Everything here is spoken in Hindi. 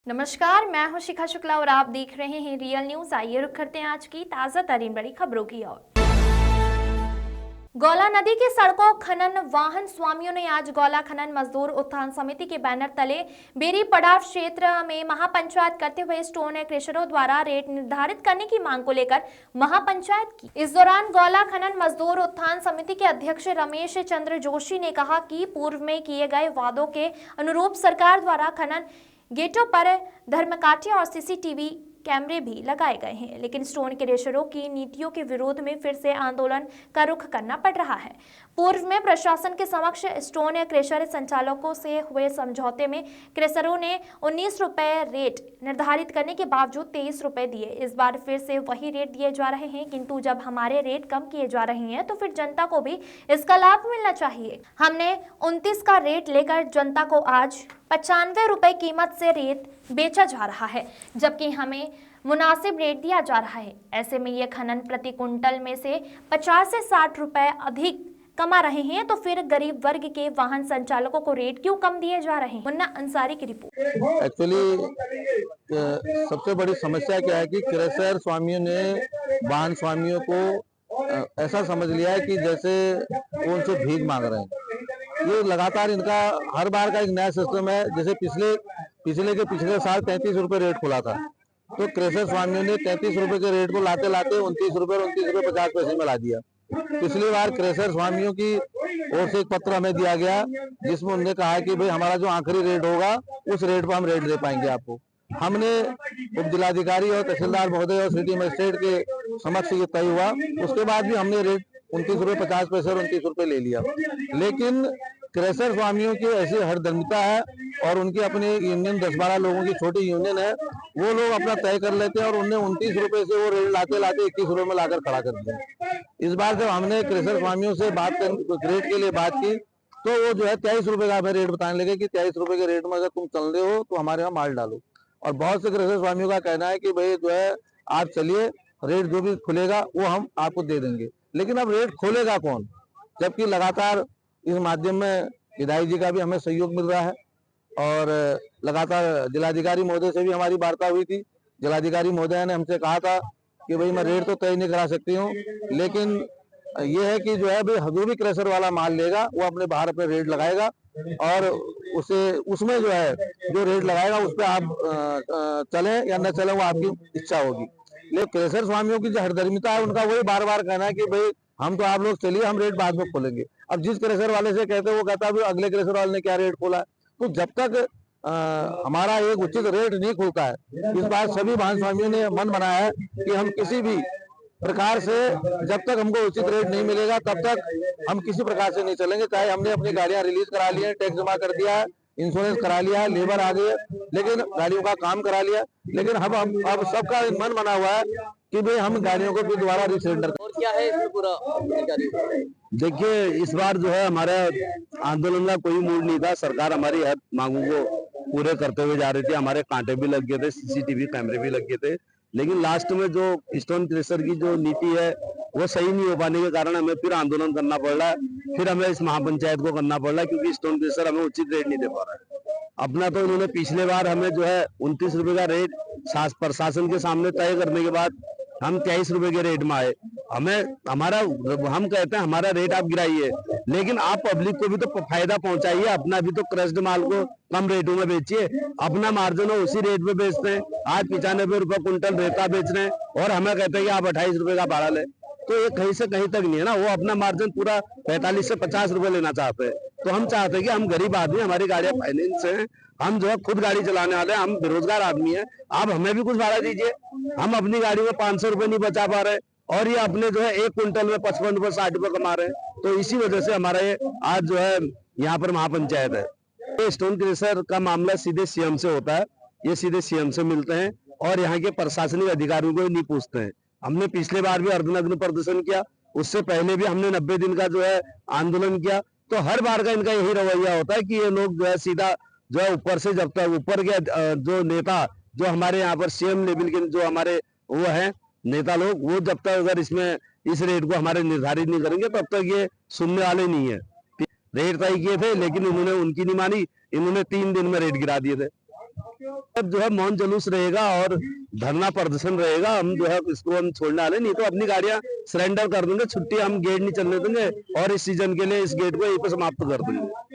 नमस्कार, मैं हूं शिखा शुक्ला और आप देख रहे हैं रियल न्यूज। आइए रुक करते हैं आज की ताजा तरीन बड़ी खबरों की ओर। गौला नदी की सड़कों खनन वाहन स्वामियों ने आज गौला खनन मजदूर उत्थान समिति के बैनर तले बेरी पड़ाव क्षेत्र में महापंचायत करते हुए स्टोन क्रेशरों द्वारा रेट निर्धारित करने की मांग को लेकर महापंचायत की। इस दौरान गौला खनन मजदूर उत्थान समिति के अध्यक्ष रमेश चंद्र जोशी ने कहा कि पूर्व में किए गए वादों के अनुरूप सरकार द्वारा खनन गेटों पर धर्मकाठिया और सीसीटीवी कैमरे भी लगाए गए हैं, लेकिन स्टोन क्रेशरों की नीतियों के विरोध में फिर से आंदोलन का रुख करना पड़ रहा है। पूर्व में प्रशासन के समक्ष स्टोन क्रेशर संचालकों से हुए समझौते में क्रेशरों ने 19 रुपए रेट निर्धारित करने के बावजूद 23 रुपए दिए। इस बार फिर से वही रेट दिए जा रहे हैं, किंतु जब हमारे रेट कम किए जा रहे हैं तो फिर जनता को भी इसका लाभ मिलना चाहिए। हमने 29 का रेट लेकर जनता को आज 95 रुपए कीमत से रेत बेचा जा रहा है, जबकि हमें मुनासिब रेट दिया जा रहा है। ऐसे में ये खनन प्रति कुंटल में से 50 से 60 रुपए अधिक कमा रहे हैं, तो फिर गरीब वर्ग के वाहन संचालकों को रेट क्यों कम दिए जा रहे हैं? मुन्ना अंसारी की रिपोर्ट। एक्चुअली सबसे बड़ी समस्या क्या है कि क्रेशर स्वामियों ने वाहन स्वामियों को ऐसा समझ लिया है कि जैसे वो उनसे भीख मांग रहे हैं। ये लगातार इनका हर बार का एक नया सिस्टम है। जैसे पिछले साल 33 रुपए रेट खुला था, तो क्रेशर स्वामियों ने 33 रुपए के रेट को लाते लाते 29 रुपए और 29 रुपए 50 पैसे में ला दिया। पिछली बार क्रेशर स्वामियों की ओर से एक पत्र हमें दिया गया, जिसमें उन्होंने कहा कि भाई हमारा जो आखिरी रेट होगा उस रेट पर हम रेट दे पाएंगे आपको। हमने उप जिलाधिकारी और तहसीलदार महोदय और सिटी मजिस्ट्रेट के समक्ष ये तय हुआ। उसके बाद भी हमने रेट 29 रुपए 50 पैसे और 29 रुपए ले लिया। लेकिन क्रेशर स्वामियों की ऐसी हरदर्मिता है और उनकी अपनी यूनियन 10-12 लोगों की छोटी यूनियन है, वो लोग अपना तय कर लेते हैं और उन्हें 29 रुपए से वो रेट लाते लाते 21 रुपए में लाकर खड़ा कर दिया। इस बार जब हमने क्रेशर स्वामियों से रेट के लिए बात की, तो वो जो है 23 रुपए का हमें रेट बताने लगे कि 23 रुपए के रेट में अगर तुम चल रहे हो तो हमारे यहाँ माल डालो। और बहुत से क्रेशर स्वामियों का कहना है कि भाई जो है आप चलिए, रेट जो भी खुलेगा वो हम आपको दे देंगे। लेकिन अब रेट खोलेगा कौन, जबकि लगातार इस माध्यम में विधायक जी का भी हमें सहयोग मिल रहा है और लगातार जिलाधिकारी महोदय से भी हमारी वार्ता हुई थी। जिलाधिकारी महोदय ने हमसे कहा था कि भाई मैं रेट तो तय नहीं करा सकती हूँ, लेकिन ये है कि जो है भाई जो भी क्रेशर वाला माल लेगा वो अपने बाहर अपने रेट लगाएगा और उसमें जो है जो रेट लगाएगा उस पर आप चलें या न चलें वो आपकी इच्छा होगी। लेकिन क्रेशर स्वामियों की जो हरदर्मिता है, उनका वही बार बार कहना है कि भाई हम तो आप लोग चलिए, हम रेट बाद में खोलेंगे। अब जिस क्रेशर वाले से कहते हैं वो कहता है अगले क्रेशर वाले ने क्या रेट खोला है। तो जब तक हमारा एक उचित रेट नहीं खुलता है, इस बार सभी वाहन स्वामियों ने मन बनाया है कि हम किसी भी प्रकार से जब तक हमको उचित रेट नहीं मिलेगा तब तक हम किसी प्रकार से नहीं चलेंगे। चाहे हमने अपनी गाड़ियां रिलीज करा ली है, टैक्स जमा कर दिया है, इंश्योरेंस करा लिया है, लेबर आ गई है, लेकिन गाड़ियों का काम करा लिया, लेकिन अब सबका मन बना हुआ है कि भाई हम गाड़ियों को फिर दोबारा रिसेंडर। और क्या है इसमें पूरा? देखिए, इस बार जो है हमारे आंदोलन का कोई मूड नहीं था। सरकार हमारी हर मांगों को पूरे करते हुए जा रही थी। हमारे कांटे भी लग गए थे, सीसीटीवी कैमरे भी लग गए थे, लेकिन लास्ट में जो स्टोन क्रेशर की जो नीति है वो सही नहीं हो पाने के कारण हमें फिर आंदोलन करना पड़ रहा है। फिर हमें इस महापंचायत को करना पड़ रहा है क्योंकि स्टोन क्रेशर हमें उचित रेट नहीं दे पा रहा है। अपना तो इन्होंने पिछले बार हमें जो है 29 रुपए का रेट प्रशासन के सामने तय करने के बाद हम 23 रुपए के रेट में आए। हम कहते हैं हमारा रेट आप गिराइए, लेकिन आप पब्लिक को भी तो फायदा पहुंचाइए। अपना भी तो क्रश्ड माल को कम रेटों में बेचिए, अपना मार्जिन उसी रेट में बेचते हैं। आज 95 रुपए कुंटल रेता बेच रहे हैं और हमें कहते हैं कि आप 28 रुपए का भाड़ा ले, तो ये कहीं से कहीं तक नहीं है ना। वो अपना मार्जिन पूरा 45 से 50 रुपए लेना चाहते हैं। तो हम चाहते हैं कि हम गरीब आदमी, हमारी गाड़ियां फाइनेंस है, हम जो है खुद गाड़ी चलाने वाले हैं, हम बेरोजगार आदमी हैं, आप हमें भी कुछ भाड़ा दीजिए। हम अपनी गाड़ी में 500 रुपए नहीं बचा पा रहे और ये अपने जो है 1 कुंटल में 55 रुपए 60 रुपए कमा रहे हैं। तो इसी वजह से हमारा ये आज जो है यहाँ पर महापंचायत है। ये स्टोन क्रेशर का मामला सीधे सीएम से होता है, ये सीधे सीएम से मिलते हैं और यहाँ के प्रशासनिक अधिकारियों को नहीं पूछते हैं। हमने पिछले बार भी अर्धनग्न प्रदर्शन किया, उससे पहले भी हमने 90 दिन का जो है आंदोलन किया। तो हर बार का इनका यही रवैया होता है कि ये लोग जो है सीधा जो है ऊपर से, जब तक ऊपर के जो नेता जो हमारे यहाँ पर सीएम लेवल के जो हमारे वो है नेता लोग, वो जब तक अगर इसमें इस रेट को हमारे निर्धारित नहीं करेंगे तब तक ये सुनने वाले नहीं है। रेट तय किए थे लेकिन इन्होंने उनकी नहीं मानी, इन्होंने 3 दिन में रेट गिरा दिए थे। अब जो है मौन जुलूस रहेगा और धरना प्रदर्शन रहेगा। हम जो है इसको हम छोड़ने वाले नहीं, तो अपनी गाड़ियां सरेंडर कर देंगे, छुट्टी हम गेट नहीं चलने देंगे और इस सीजन के लिए इस गेट को यहीं पे समाप्त कर देंगे।